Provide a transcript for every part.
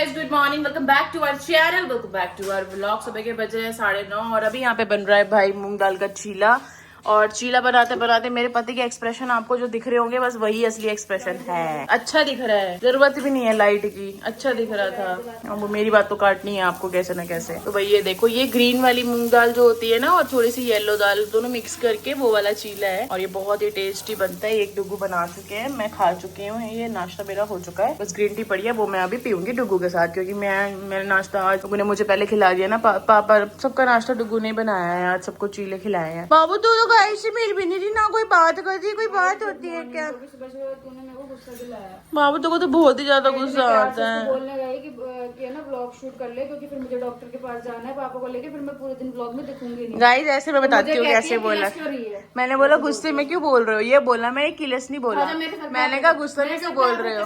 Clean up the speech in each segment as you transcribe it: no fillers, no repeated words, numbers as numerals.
Guys, good morning, welcome back to our channel, welcome back to our vlog. सुबह के बजे हैं 9:30 और अभी यहाँ पे बन रहा है भाई मूंग दाल का चीला। और चीला बनाते बनाते मेरे पति के एक्सप्रेशन आपको जो दिख रहे होंगे बस वही असली एक्सप्रेशन है। अच्छा दिख रहा है, जरूरत भी नहीं है लाइट की, अच्छा दिख रहा था। अब वो मेरी बात तो काटनी है आपको कैसे ना कैसे। तो भाई ये देखो, ये ग्रीन वाली मूंग दाल जो होती है ना और थोड़ी सी येलो दाल, दोनों मिक्स करके वो वाला चीला है और ये बहुत ही टेस्टी बनता है। एक डुगू बना चुके हैं, मैं खा चुकी हूँ, ये नाश्ता मेरा हो चुका है। बस ग्रीन टी पड़ी है, वो मैं अभी पीऊंगी डुगू के साथ, क्योंकि मैंने नाश्ता आज डुगू ने मुझे पहले खिला दिया ना। पापा सबका नाश्ता डुगू ने बनाया है आज, सबको चीले खिलाए हैं। बाबू तू तो गाय से मिल भी नहीं रही ना, कोई बात करती, कोई बात होती है क्या? सुबह सुबह तूने मेरे को गुस्सा दिलाया। बाबू तो बहुत ही ज्यादा गुस्सा आता है। बोलने गई कि ना ब्लॉग शूट कर ले, क्योंकि फिर मुझे डॉक्टर के पास जाना है पापा को लेके, फिर मैं पूरे दिन ब्लॉग में दिखूंगी नहीं। गाइस ऐसे मैं बताती हूँ कैसे बोला। मैंने बोला गुस्से में क्यों बोल रहे हो, ये बोला, मैंने किलस नहीं बोला। मैंने कहा गुस्से में क्यों बोल रहे हो,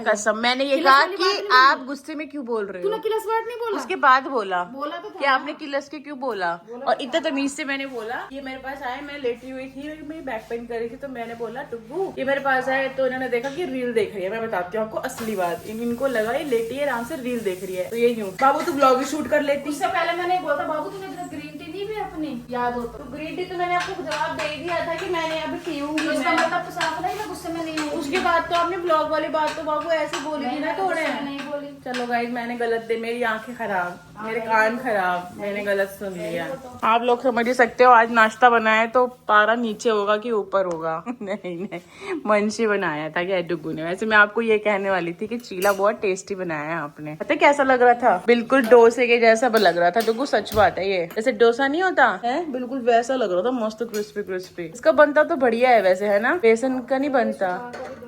कसम। मैंने ये कहा कि आप गुस्से में क्यों बोल रहे हो, किलस वर्ड नहीं बोला। उसके बाद बोला तो कि आपने किलस के क्यों बोला। और इतना तमीज से मैंने बोला, ये मेरे पास आए, मैं लेटी हुई थी, मेरी बैक पेन कर रही थी, तो मैंने बोला टुब्बू ये मेरे पास आए, तो इन्होंने देखा कि रील देख रही है। मैं बताती हूँ आपको असली बात, इनको लगा ये लेटी है आराम से रील देख रही है। तो ये यूँ, बाबू तू ब्लॉग भी शूट कर लेती। उससे पहले मैंने बोला था बाबू तूने ग्रीन टी नहीं भी अपनी याद हो तो ग्रीन टी तो मैंने आपको जवाब दे दिया था कि मैंने अभी पीऊंगी। उसका मतलब तो साफ नहीं, मैं गुस्से में नहीं हूँ। उसके बाद तो आपने ब्लॉग वाली बात तो बाबू ऐसे बोली थी ना, थोड़े नहीं बोली। चलो गाइस, मैंने गलत दे, मेरी आंखें खराब, मेरे कान खराब, मैंने गलत सुन लिया। आप लोग समझ ही सकते हो, आज नाश्ता बनाया तो पारा नीचे होगा कि ऊपर होगा। नहीं मन से बनाया था क्या डुगू ने। वैसे मैं आपको ये कहने वाली थी कि चीला बहुत टेस्टी बनाया है आपने। पता है कैसा लग रहा था, बिल्कुल डोसे के जैसा लग रहा था डुगू, सच बात है। ये जैसे डोसा नहीं होता है, बिल्कुल वैसा लग रहा था, मस्त क्रिस्पी क्रिस्पी। इसका बनता तो बढ़िया है वैसे, है ना, बेसन का नहीं बनता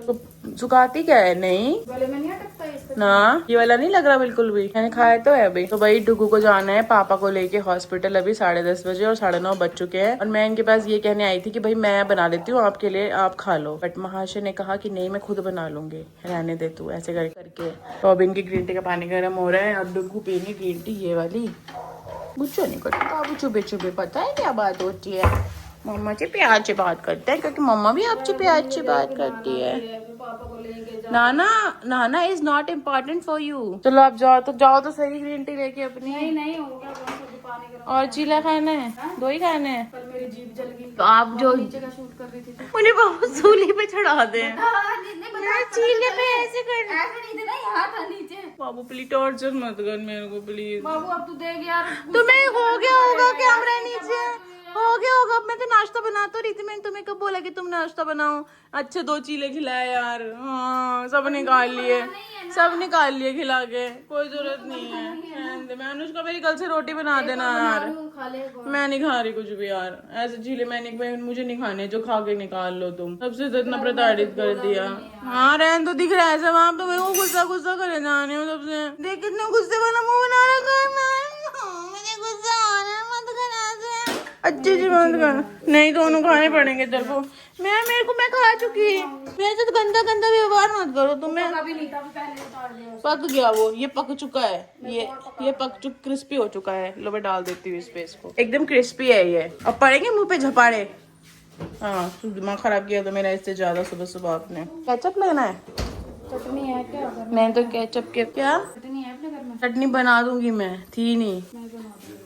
तो सुखाती क्या है, नहीं ना, ये वाला नहीं लग रहा बिल्कुल भी, मैंने खाया तो है अभी। तो भाई डुगू को जाना है पापा को लेके हॉस्पिटल, अभी 10:30 बजे और 9:30 बज चुके हैं। और मैं इनके पास ये कहने आई थी कि भाई मैं बना देती हूँ आपके लिए, आप खा लो। बट महाशय ने कहा कि नहीं मैं खुद बना लूंगी, रहने दे तू, ऐसे करके। तो अब इनकी ग्रीन टी का पानी गर्म हो रहा है और डुगू पीनी ग्रीन टी ये वाली। गुस्सा नहीं करता बाबू, चुपे चुपे, पता है क्या बात होती है, मम्मा से प्यार से बात करता है, क्योंकि मम्मा भी आपसे प्यार से बात करती है। नाना is not important for you. चलो आप जाओ तो सही ग्रीन टी लेके अपनी। नहीं होगा, पानी गर्म। और चीला खाना है, दो ही खाने हैं। पर मेरी जीभ जल गई। तो आप जो नीचे का शूट कर रही थी मुझे बहुत सूली पे चढ़ा दे, चीले पे ऐसे कर, ऐसे नहीं थे ना, यहाँ था नीचे। बाबू प्लीज टॉर्चर मत कर मेरे को प्लीज। बाबू अब तू देख यार, तुम्हें हो गया होगा कैमरा नीचे, हो गया होगा। अब मैं तो नाश्ता बना तो रही थी, मैंने तुम्हें कब बोला कि तुम नाश्ता बनाओ। अच्छे 2 चीले खिलाए यार, हाँ सब निकाल लिए, सब निकाल लिए खिला के, कोई जरूरत नहीं है। मैं अनुष्का मेरी कल से रोटी बना देना यार, मैं नहीं खा रही कुछ भी यार, ऐसे चीले मैंने मुझे नहीं खाने, जो खा के निकाल लो तुम। सबसे तो इतना प्रताड़ित कर दिया। हाँ रहन तो दिख रहा है सब, आप तो मेरे को गुस्सा करे जाने हो सबसे। देख कितने गुस्से वाला मुंह बना रखा है, मुझे गुस्सा आ रहा है, मत कर ऐसे, अच्छी सी बात कर। नहीं दोनों खाने पड़ेंगे तेरे को, मैं खा चुकी, मेरे से तो गंदा व्यवहार मत करो तुम्हें। अभी नहीं था, पहले उतार दिया। पक गया वो, ये पक चुका है, ये पक चुका, क्रिस्पी हो चुका है। लो मैं डाल देती हूँ इस पे, इसको एकदम क्रिस्पी है ये। अब पड़ेंगे मुंह पे झपाड़े। हाँ दिमाग खराब किया तो मेरा इससे ज्यादा सुबह सुबह आपने। केचप लेना है, चटनी है क्या? मैंने तो केचप के क्या, चटनी है अपने घर में? चटनी बना दूंगी मैं, थी नहीं। मैं बना दूंगी।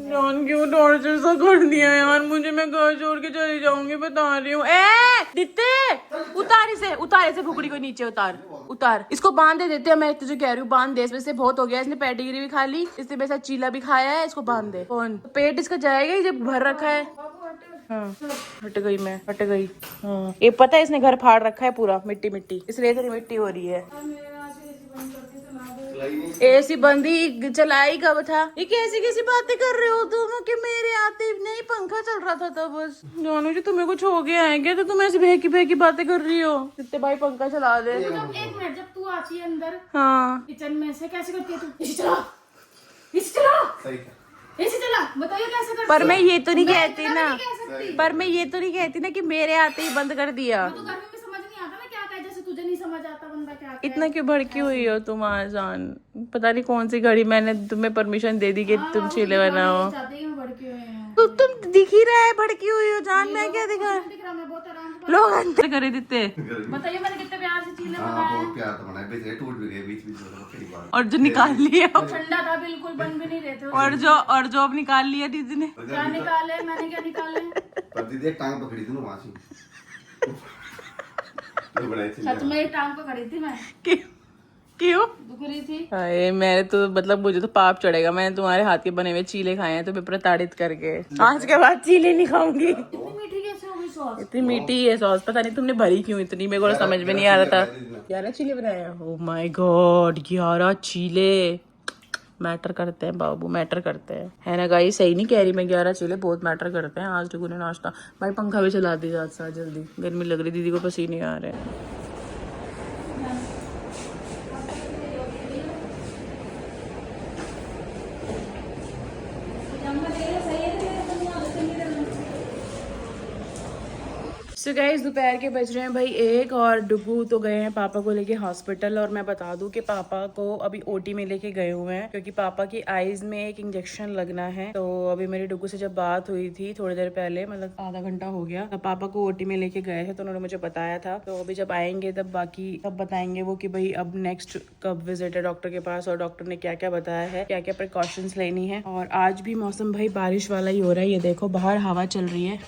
जान क्यों टॉर्चर सा कर दिया यार मुझे, मैं घर छोड़ के चली जाऊंगी, बता रही हूँ। दित्ते उतार इसे भुकड़ी को नीचे उतार, इसको बांध दे देते हैं। मैं तुझे कह रही हूँ बांध दे, इसमें से बहुत हो गया, इसने पेडिग्री भी खा ली, इसने मेरे साथ चीला भी खाया है, इसको बांध दे। कौन पेट इसका जाएगा ही जब भर रखा है। हाँ हट गई। हाँ ये पता है इसने घर फाड़ रखा है पूरा, मिट्टी इसलिए इतनी मिट्टी हो रही है। एसी बंदी चलाई कब था, ये कैसी बातें कर रहे हो तुम, कि मेरे आते नहीं पंखा चल रहा था तब। बस जानू जी तुम्हें कुछ हो गया है क्या, तो तुम ऐसी भेकी बातें कर रही हो। कितने भाई पंखा चला दे। एक मिनट, जब तू आती है अंदर हाँ किचन में से, कैसे करती है तू? इसे चला बताइए कैसे करती? पर मैं ये तो नहीं कहती ना, कि मेरे आते ही बंद कर दिया। तो घर में समझ नहीं आता ना क्या कहे, जैसे तुझे नहीं समझ आता बंदा क्या कहे। इतना क्यों भड़की हुई हो तुम आजान, पता नहीं कौन सी घड़ी मैंने तुम्हें परमिशन दे दी कि तुम चीले बनाओ। भड़की हुई है। तो तुम दिख ही रहा है भड़की हुई हो जान, मैं क्या दिखा। दिख रहा, मैं बहुत आराम से लोग अंतर करे देते। बताइए मैंने कितने प्यार से चीले हाँ बनाए। बहुत प्यार तो बनाए, बीच में टूट भी गए बीच बीच में कई बार। और जो निकाल लिया ठंडा था बिल्कुल, बन भी नहीं रहे थे। और जो अब निकाल लिया दीदी ने। क्या निकाले, मैंने क्या निकाले? पर दीदी एक टांग पकड़ी थी ना वहां से। तो बनाई थी। सच में एक टांग पकड़ी थी मैं, क्यों? दुख रही थी। अरे मैंने तो मतलब मुझे तो पाप चढ़ेगा, मैंने तुम्हारे हाथ के बने हुए चीले खाए हैं तो मैं प्रताड़ित करके आज के बाद चीले नहीं खाऊंगी। इतनी मीठी कैसे हो गई सॉस? इतनी मीठी है सॉस, पता नहीं तुमने भरी क्यों इतनी, मेरे को तो समझ में नहीं आ रहा था। 11 चीले बनाए? ओह माय गॉड 11 चीले मैटर करते हैं बाबू, मैटर करते हैं, है ना गाइस? सही नहीं कह रही मैं, 11 चीले बहुत मैटर करते हैं। आज टुकू ने नाश्ता, भाई पंखा भी चला दी साथ साथ, जल्दी गर्मी लग रही, दीदी को पसीने आ रहे हैं। सो गाइस दोपहर के बज रहे हैं भाई 1 और डुगू तो गए हैं पापा को लेके हॉस्पिटल। और मैं बता दूं कि पापा को अभी ओटी में लेके गए हुए हैं क्योंकि पापा की आईज में एक इंजेक्शन लगना है। तो अभी मेरी डुगू से जब बात हुई थी थोड़ी देर पहले, मतलब आधा घंटा हो गया, तब पापा को ओटी में लेके गए थे तो उन्होंने मुझे बताया था। तो अभी जब आएंगे तब बाकी तब बताएंगे वो कि भाई अब नेक्स्ट कब विजिट है डॉक्टर के पास और डॉक्टर ने क्या क्या बताया है, क्या क्या प्रिकॉशंस लेनी है। और आज भी मौसम भाई बारिश वाला ही हो रहा है, ये देखो बाहर हवा चल रही है,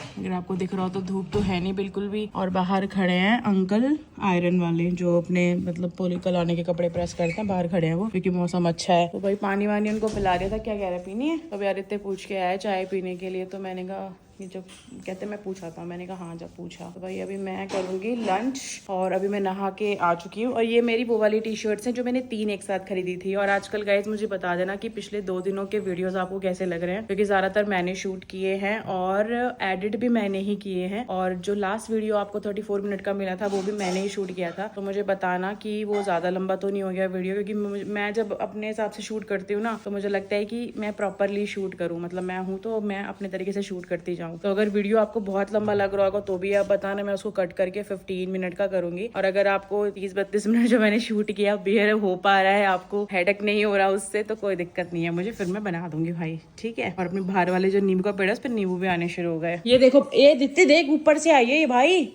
अगर आपको दिख रहा हो तो धूप तो है नहीं बिल्कुल भी। और बाहर खड़े हैं अंकल आयरन वाले जो अपने मतलब पोली कलाने के कपड़े प्रेस करते हैं, बाहर खड़े हैं वो क्योंकि मौसम अच्छा है। तो भाई पानी वानी उनको पिला दिया था। क्या कह रहा पीनी है? तो यार इतने पूछ के आया चाय पीने के लिए, तो मैंने कहा ये जब कहते मैं पूछा था, मैंने कहा हाँ जब पूछा। तो भाई अभी मैं करूँगी लंच और अभी मैं नहा के आ चुकी हूँ। और ये मेरी वो वाली टी शर्ट्स हैं जो मैंने 3 एक साथ खरीदी थी। और आजकल गाइज मुझे बता देना कि पिछले 2 दिनों के वीडियोस आपको कैसे लग रहे हैं, क्योंकि ज्यादातर मैंने शूट किए हैं और एडिट भी मैंने ही किए हैं। और जो लास्ट वीडियो आपको 34 मिनट का मिला था वो भी मैंने ही शूट किया था। तो मुझे बताना कि वो ज्यादा लंबा तो नहीं हो गया वीडियो, क्योंकि मैं जब अपने हिसाब से शूट करती हूँ ना तो मुझे लगता है कि मैं प्रॉपरली शूट करूँ, मतलब मैं हूँ तो मैं अपने तरीके से शूट करती जाऊँ। तो अगर वीडियो आपको बहुत लंबा लग रहा होगा तो भी आप बताना, मैं उसको कट करके 15 मिनट का करूंगी। और अगर आपको 30-32 मिनट जो मैंने शूट किया बियर हो पा रहा है, आपको हेडेक नहीं हो रहा उससे, तो कोई दिक्कत नहीं है मुझे, फिर मैं बना दूंगी भाई, ठीक है। और अपने बाहर वाले जो नींबू का पेड़ है उस पर नींबू भी आने शुरू हो गए। ये देखो ये दिखते देख ऊपर से आई है ये भाई,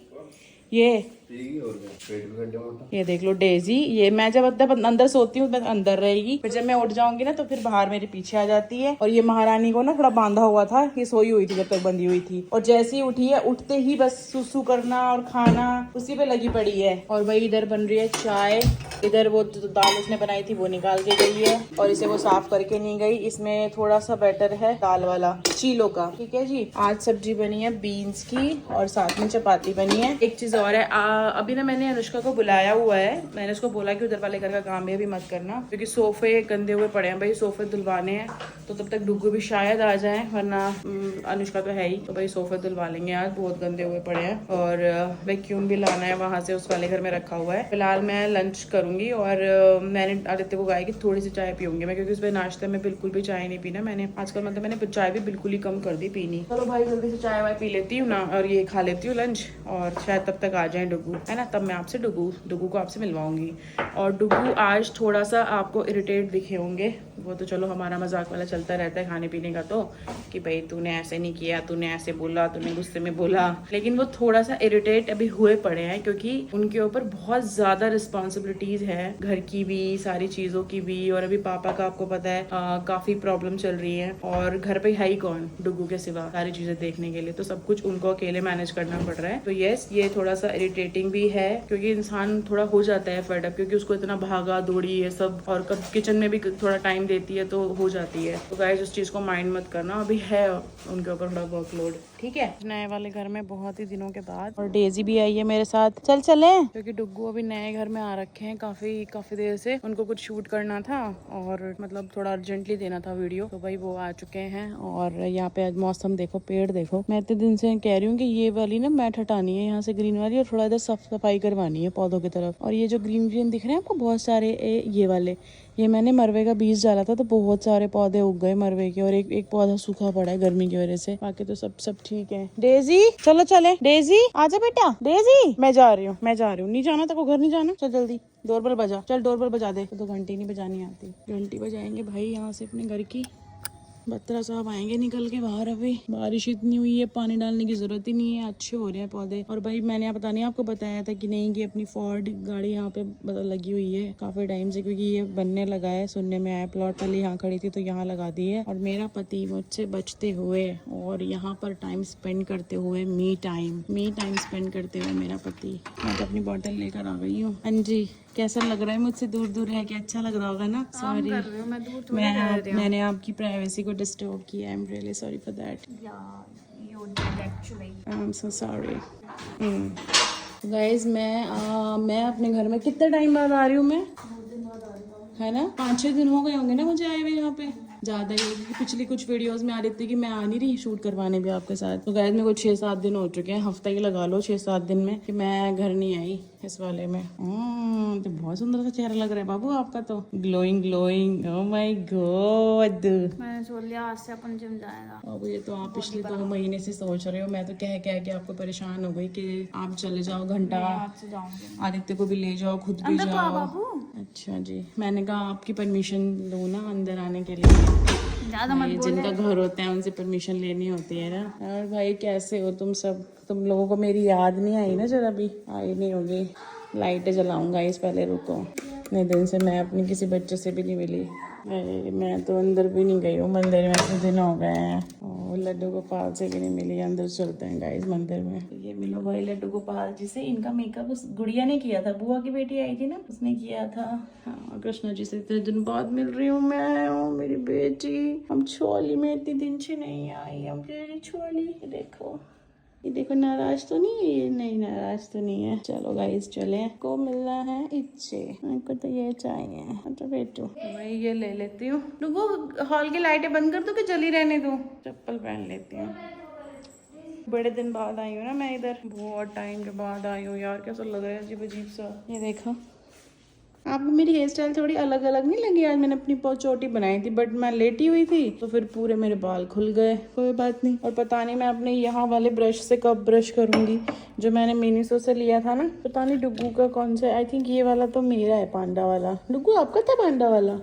ये देख लो डेजी। ये मैं जब अंदर सोती हूँ अंदर रहेगी, फिर जब मैं उठ जाऊंगी ना तो फिर बाहर मेरे पीछे आ जाती है। और ये महारानी को ना थोड़ा बांधा हुआ था, ये सोई हुई थी जब तक बंधी हुई थी, और जैसे ही उठी है उठते ही बस सुसु करना और खाना उसी पे लगी पड़ी है। और भाई इधर बन रही है चाय, इधर वो दाल उसने बनाई थी वो निकाल के गई है और इसे वो साफ करके नहीं गई। इसमें थोड़ा सा बैटर है दाल वाला चीलों का, ठीक है जी। आज सब्जी बनी है बीन्स की और साथ में चपाती बनी है। एक चीज और है, अभी ना मैंने अनुष्का को बुलाया हुआ है, मैंने उसको बोला कि उधर वाले घर का काम भी अभी मत करना क्योंकि सोफे गंदे हुए पड़े हैं भाई, सोफे धुलवाने हैं। तो तब तक डुग्गू भी शायद आ जाए, वरना अनुष्का तो है ही, तो भाई सोफे धुलवा लेंगे आज, बहुत गंदे हुए पड़े हैं। और वैक्यूम भी लाना है वहां से, उस वाले घर में रखा हुआ है। फिलहाल मैं लंच करूंगी और मैंने आदित्य को कहा कि थोड़ी सी चाय पीऊंगी मैं, क्योंकि उसमें नाश्ते में बिल्कुल भी चाय नहीं पीना मैंने आजकल, मतलब मैंने चाय भी बिल्कुल ही कम कर दी पीनी। चलो भाई जल्दी से चाय वाय पी लेती हूँ ना और ये खा लेती हूँ लंच, और शायद तब तक आ जाए डुग्गू, है ना, तब मैं आपसे डुग्गू को आपसे मिलवाऊंगी। और डुग्गू आज थोड़ा सा आपको इरिटेट दिखे होंगे, वो तो चलो हमारा मजाक वाला चलता रहता है खाने पीने का, तो कि भाई तूने ऐसे नहीं किया, तूने ऐसे बोला, तूने गुस्से में बोला, लेकिन वो थोड़ा सा इरिटेट अभी हुए पड़े हैं क्योंकि उनके ऊपर बहुत ज्यादा रिस्पॉन्सिबिलिटीज है, घर की भी सारी चीजों की भी। और अभी पापा का आपको पता है काफी प्रॉब्लम चल रही है और घर पे है ही कौन डुग्गू के सिवा सारी चीजें देखने के लिए, तो सब कुछ उनको अकेले मैनेज करना पड़ रहा है। तो यस ये थोड़ा सा इरिटेटिंग भी है क्योंकि इंसान थोड़ा हो जाता है फेड अप, क्योंकि उसको इतना भागा दौड़ी है सब, और कब किचन में भी थोड़ा टाइम देती है तो हो जाती है। तो गाइस उस चीज को माइंड मत करना, अभी है उनके ऊपर थोड़ा वर्कलोड, ठीक है। नए वाले घर में बहुत ही दिनों के बाद, और डेजी भी आई है मेरे साथ, चल चले, क्योंकि डुग्गू अभी नए घर में आ रखे हैं काफी देर से, उनको कुछ शूट करना था और मतलब थोड़ा अर्जेंटली देना था वीडियो, तो भाई वो आ चुके हैं। और यहाँ पे आज मौसम देखो, पेड़ देखो, मैं इतने दिन से कह रही हूँ कि ये वाली ना मैट हटानी है यहाँ से ग्रीन वाली, और थोड़ा इधर साफ सफाई करवानी है पौधों की तरफ। और ये जो ग्रीन दिख रहे हैं आपको बहुत सारे ये वाले, ये मैंने मरवे का बीज डाला था तो बहुत सारे पौधे उग गए मरवे के, और एक पौधा सूखा पड़ा है गर्मी की वजह से, बाकी तो सब ठीक है। डेजी चलो चले, डेजी आजा बेटा, डेजी मैं जा रही हूँ नहीं जाना तो घर नहीं जाना, चल जल्दी डोरबेल बजा, चल डोरबेल बजा दे। तो घंटी नहीं बजानी आती, घंटी बजाएंगे भाई यहाँ से अपने घर की, बत्रा साहब आएंगे निकल के बाहर। अभी बारिश इतनी हुई है, पानी डालने की जरूरत ही नहीं है, अच्छे हो रहे हैं पौधे। और भाई मैंने पता नहीं आपको बताया था कि नहीं कि अपनी फोर्ड गाड़ी यहाँ पे लगी हुई है काफी टाइम से, क्योंकि ये बनने लगा है। सुनने में आया प्लॉट पहले यहाँ खड़ी थी तो यहाँ लगा दी है। और मेरा पति मुझसे बचते हुए और यहाँ पर टाइम स्पेंड करते हुए, मी टाइम स्पेंड करते हुए मेरा पति। मैं तो अपनी बॉटल लेकर आ गई हूँ। हाँ जी, कैसा लग रहा है मुझसे दूर दूर है कि अच्छा लग रहा होगा ना? सॉरी, मैंने आपकी प्राइवेसी को डिस्टर्ब किया। I am really sorry for that. I am so sorry. Guys मैं अपने घर में कितने टाइम बाद आ रही हूँ मैं? है ना, 5-6 दिन हो गए होंगे ना मुझे आए हुए यहाँ पे। ज्यादा ही होगी। पिछली कुछ वीडियोस में आ रही थी कि मैं आ नहीं रही शूट करवाने भी आपके साथ। तो गाइस मेरे को 6-7 दिन हो चुके हैं, हफ्ता ही लगा लो 6-7 दिन में कि मैं घर नहीं आई इस वाले में। तो बहुत सुंदर सा चेहरा लग रहा है बाबू आपका तो, ग्लोइंग। Oh my God. मैंने सोच लिया आज से अपन जिम जाएगा। बाबू ये तो आप पिछले 2 महीने से सोच रहे हो। मैं तो कह के आपको परेशान हो गई कि आप चले जाओ घंटा, आदित्य को भी ले जाओ, खुद भी जाओ। अच्छा जी, मैंने कहा आपकी परमिशन लो ना अंदर आने के लिए। ये जिनका घर होता है उनसे परमिशन लेनी होती है ना। और भाई कैसे हो तुम सब? तुम लोगों को मेरी याद नहीं आई ना? जरा भी आई नहीं होगी। लाइटें जलाऊंगा इस, पहले रुको। इतने दिन से मैं अपनी किसी बच्चे से भी नहीं मिली। मैं तो अंदर भी नहीं गई हूँ मंदिर में, इतने दिन हो गए हैं। और लड्डू गोपाल से भी नहीं मिली। अंदर चलते हैं गाइस मंदिर में। तो ये मिलो भाई लड्डू गोपाल जी से। इनका मेकअप उस गुड़िया ने किया था, बुआ की बेटी आई थी ना, उसने किया था। हाँ, कृष्णा जी से इतने दिन बाद मिल रही हूँ मैं। मेरी बेटी, हम छोली में इतने दिन से नहीं आई। हम तेरी छोली ये देखो नाराज तो नहीं है ये? नहीं नाराज तो नहीं है। चलो गाइस चले, को मिलना है इससे। मेरे को तो ये चाहिए। अच्छा बेटू भाई ये ले लेती हूँ। रुको, हॉल की लाइटें बंद कर दो कि जली रहने दो? चप्पल पहन लेती हूँ। बड़े दिन बाद आई हूँ ना मैं इधर, बहुत टाइम के बाद आई हूँ यार। कैसा लग रहा है अजीब अजीब सा। ये देखो, आपको मेरी हेयर स्टाइल थोड़ी अलग अलग नहीं लगी? आज मैंने अपनी बहुत छोटी बनाई थी, बट मैं लेटी हुई थी तो फिर पूरे मेरे बाल खुल गए। कोई बात नहीं। और पता नहीं मैं अपने यहाँ वाले ब्रश से कब ब्रश करूंगी, जो मैंने मिनीसो से लिया था ना। पता नहीं डुग्गू का कौन सा, आई थिंक ये वाला तो मेरा है, पांडा वाला। डुग्गू आपका था पांडा वाला?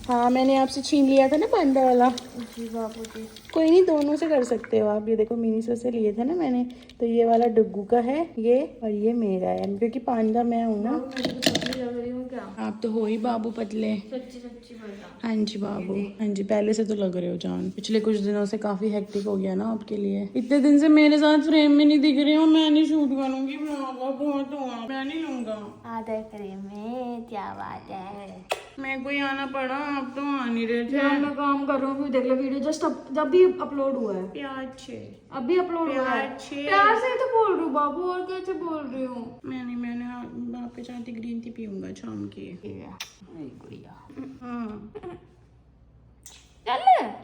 हाँ, मैंने आपसे छीन लिया था ना पांडा वाला। जी बाबू जी। कोई नहीं, दोनों से कर सकते हो आप। ये देखो मिनीसो से लिए थे ना मैंने, तो ये वाला डुग्गू का है ये, और ये मेरा है, क्योंकि पांडा मैं हूँ ना। आप तो हो ही बाबू पतले। सच्ची हाँ जी बाबू, हाँ जी, पहले से तो लग रहे हो जान। पिछले कुछ दिनों से काफी हेक्टिक हो गया ना आपके लिए। इतने दिन से मेरे साथ फ्रेम में नहीं दिख रही हूँ। मैं नहीं शूट करूंगी, मैं नहीं लूंगा। आधा फ्रेम में क्या बात है? मेरे को ही आना पड़ा, आप तो आ नहीं रहे थे। मैं काम कर रहा हूँ, देख लो वीडियो जस्ट जब भी अपलोड हुआ है। प्याज छे अभी अपलोड हुआ है। प्यार से तो बोल रही हूँ बाबू, और कैसे बोल रही हूँ? मैंने आपके साथ ग्रीन टी पीऊंगा शाम की। चल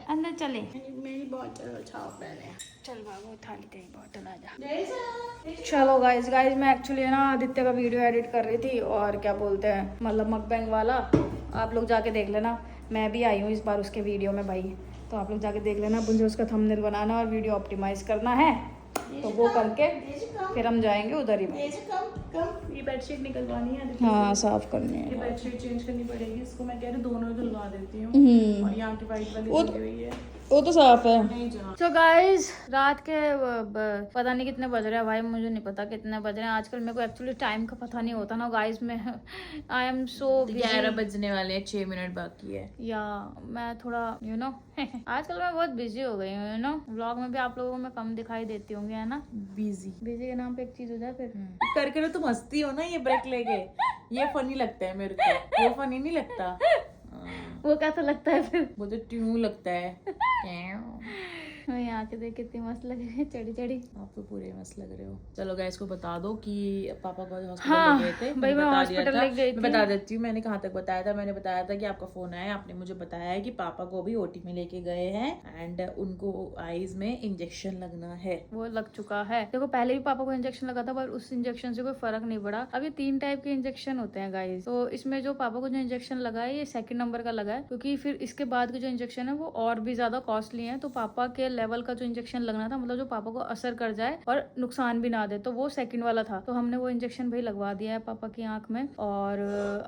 अंदर चले। मेरी बॉटल छाप पहले। चल बाबू, थाली तेरी बॉटल आजा। चलो गाइस मैं एक्चुअली ना आदित्य का वीडियो एडिट कर रही थी, और क्या बोलते हैं मतलब मकबैंग वाला। आप लोग जाके देख लेना। मैं भी आई हूँ इस बार उसके वीडियो में भाई, तो आप लोग जाके देख लेना। मुझे उसका थंबनेल बनाना और वीडियो ऑप्टिमाइज करना है, तो वो करके फिर हम जाएंगे उधर ही। ये बेडशीट निकलवानी है। हाँ, साफ करनी है। ये बेडशीट चेंज करनी पड़ेगी इसको। मैं कह रही हूँ दोनों धुलवा देती हूँ। और यहाँ की वाइट वाली धुली हुई है, वो तो साफ है। नहीं जा। तो गाइज रात के पता नहीं कितने बज रहे हैं भाई, मुझे नहीं पता कितने बज रहे हैं। आजकल मेरे को एक्चुअली टाइम का पता नहीं होता ना गाइज। मैं आई एम सो 11 बजने वाले हैं, 6 मिनट बाकी है। या मैं थोड़ा आजकल मैं बहुत बिजी हो गई हूँ व्लॉग में भी आप लोगों को मैं कम दिखाई देती होंगी, है ना? बिजी के नाम पे एक चीज हो जाए फिर करके ना तुम हंसती हो ना ये ब्रेक लेके। ये फनी लगता है मेरे को, वो फनी नहीं लगता। वो कैसा लगता है फिर? वो तो ट्यू लगता है। यहाँ के देख कितनी मस्त लग रही है, चढ़ी चढ़ी। आप तो पूरे मस्त लग रहे हो। चलो गाइस को बता दो कि पापा को हॉस्पिटल हाँ, ले गए थे। भाई मैं हॉस्पिटल ले गई थी। मैं बता देती हूँ मैंने कहाँ तक बताया था। मैंने बताया था कि आपका फोन आया, आपने मुझे बताया है कि पापा को भी ओटी में लेके गए हैं एंड उनको आईज में इंजेक्शन लगना है। वो लग चुका है। देखो पहले भी पापा को इंजेक्शन लगा था, पर उस इंजेक्शन से कोई फर्क नहीं पड़ा। अब ये 3 टाइप के इंजेक्शन होते हैं गाइस। तो इसमें जो पापा को जो इंजेक्शन लगा है ये 2nd नंबर का लगा है, क्योंकि फिर इसके बाद के जो इंजेक्शन है वो और भी ज्यादा कॉस्टली है। तो पापा के लेवल लेवल का जो इंजेक्शन लगना था, मतलब जो पापा को असर कर जाए और नुकसान भी ना दे, तो वो सेकंड वाला था। तो हमने वो इंजेक्शन भाई लगवा दिया है पापा की आंख में। और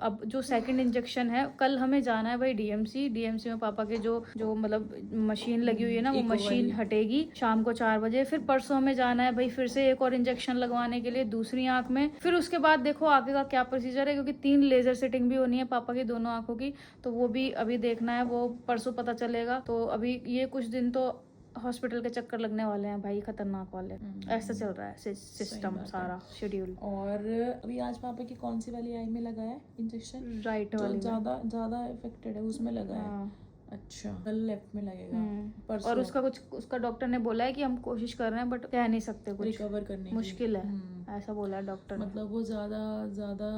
अब जो सेकंड इंजेक्शन है, कल हमें जाना है भाई डीएमसी में पापा के जो मतलब मशीन लगी हुई है ना, वो मशीन हटेगी शाम को 4 बजे। फिर परसों हमें जाना है भाई फिर से एक और इंजेक्शन लगवाने के लिए दूसरी आंख में। फिर उसके बाद देखो आगे का क्या प्रोसीजर है, क्योंकि 3 लेजर सेटिंग भी होनी है पापा की दोनों आंखों की, तो वो भी अभी देखना है, वो परसों पता चलेगा। तो अभी ये कुछ दिन तो हॉस्पिटल के चक्कर लगने वाले हैं भाई, खतरनाक वाले। ऐसा चल रहा है सिस्टम सारा शेड्यूल। और अभी आज पापा की कौन सी वाली आई में लगा है इंजेक्शन? राइट वाली में। ज्यादा इफेक्टेड है उसमें लगा है। अच्छा, कल लेफ्ट में लगेगा परसों। और उसका डॉक्टर ने बोला है कि हम कोशिश कर रहे हैं बट कह नहीं सकते, कुछ रिकवर करने की मुश्किल है, ऐसा बोला है डॉक्टर ने। मतलब वो ज्यादा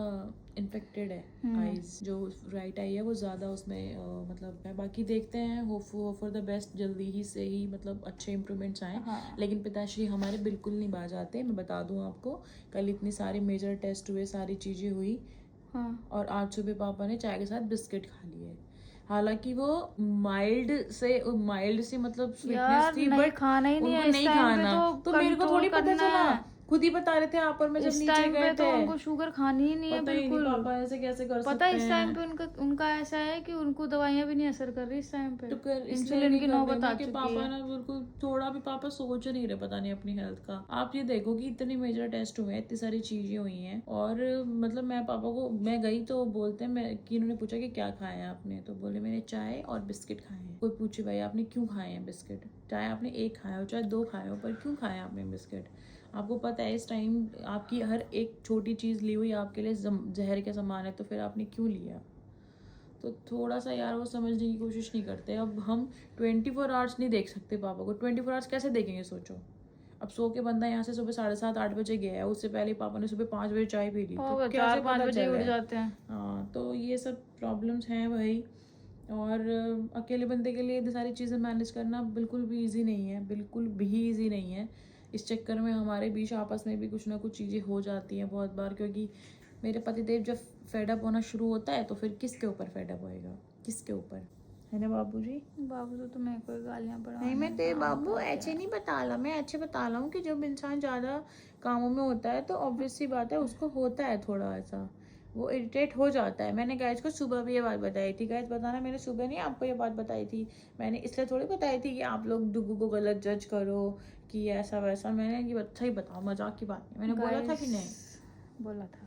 इन्फेक्टेड है आईज, जो राइट आई है वो ज्यादा उसमें मतलब है। बाकी देखते हैं, होप फॉर द बेस्ट, जल्दी ही से ही मतलब अच्छे इम्प्रूवमेंट्स आए। लेकिन पिताश्री हमारे बिल्कुल नहीं बाज आते, मैं बता दूं आपको। कल इतनी सारी मेजर टेस्ट हुए, सारी चीजें हुई, और आज सुबह पापा ने चाय के साथ बिस्किट खा लिए। हालांकि वो माइल्ड से मतलब स्वीटनेस थी, बट खाना ही नहीं है नहीं खाना। तो मेरे को थोड़ी पता चला, खुद ही बता रहे थे आप और मैं जब नीचे गए थे। उनको शुगर खानी ही नहीं है बिल्कुल। पापा ऐसे कैसे कर सकते हैं? पता है इस टाइम पे उनका ऐसा है कि उनको दवाइयां भी नहीं असर कर रही इस टाइम पे। तो इंसुलिन की नौबत आ चुकी है। पापा ना बिल्कुल थोड़ा भी पापा सोच नहीं रहे, पता नहीं अपनी हेल्थ का। आप ये देखो कि इतने मेजर टेस्ट हुए हैं, इतनी सारी चीजें हुई हैं, और मतलब मैं गई तो बोलते हैं, कि इन्होंने पूछा कि क्या खाया है आपने, तो बोले मैंने चाय और बिस्किट खाए हैं। कोई पूछे भाई आपने क्यों खाए हैं बिस्किट? चाहे आपने 1 खाया हो चाहे 2 खाए हो, पर क्यों खाया आपने बिस्किट? आपको पता है इस टाइम आपकी हर एक छोटी चीज़ ली हुई आपके लिए जहर के समान है, तो फिर आपने क्यों लिया? तो थोड़ा सा यार वो समझने की कोशिश नहीं करते। अब हम 24 आवर्स नहीं देख सकते पापा को, 24 आवर्स कैसे देखेंगे सोचो। अब सो के बंदा यहाँ से सुबह 7:30-8 बजे गया है, उससे पहले पापा ने सुबह 5 बजे चाय पी ली, तो 4-5 बजे उठ जाते हैं। हाँ, तो ये सब प्रॉब्लम्स हैं भाई। और अकेले बंदे के लिए इतनी सारी चीज़ें मैनेज करना बिल्कुल भी ईजी नहीं है, बिल्कुल भी ईजी नहीं है। इस चक्कर में हमारे बीच आपस में भी कुछ ना कुछ चीज़ें हो जाती हैं बहुत बार, क्योंकि मेरे पतिदेव जब फेडअप होना शुरू होता है तो फिर किसके ऊपर फेडअप होएगा, किसके ऊपर, है ना बाबूजी? बाबू तो तुम्हें कोई गालियाँ पड़ा नहीं, मैं तेरे बाबू ऐसे नहीं बता रहा, मैं अच्छे बता रहा हूँ कि जब इंसान ज़्यादा कामों में होता है तो ऑब्वियस सी बात है उसको होता है थोड़ा ऐसा, वो इरिटेट हो जाता है। मैंने गाइस को सुबह भी ये बात बताई थी। गाइस बताना, मैंने सुबह नहीं आपको ये बात बताई थी, मैंने इसलिए थोड़ी बताई थी कि आप लोग डुगू को गलत जज करो कि ऐसा वैसा। मैंने ये अच्छा ही बताओ, मजाक की बात नहीं। मैंने बोला था कि नहीं? बोला था,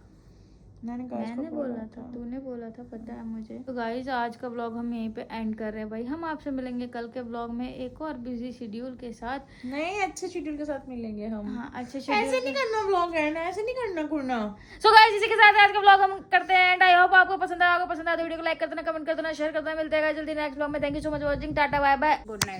मैंने बोला था, तूने बोला था, पता है मुझे। तो गाइज आज का ब्लॉग हम यहीं पे एंड कर रहे हैं भाई। हम आपसे मिलेंगे कल के ब्लॉग में एक और बिजी शेड्यूल के साथ। नहीं, अच्छे शेड्यूल के साथ मिलेंगे हम। हाँ, अच्छे ऐसे नहीं करना ब्लॉग एंड, ऐसे नहीं करना। सो गाइज इसी के साथ आज का ब्लॉग हम करते हैं एंड। आई होप आपको पसंद आया तो वीडियो को लाइक कर देना, कमेंट कर देना, शेयर कर देना। मिलते हैं जल्दी नेक्स्ट ब्लॉग में। Thank you so much watching, tata bye bye, good night.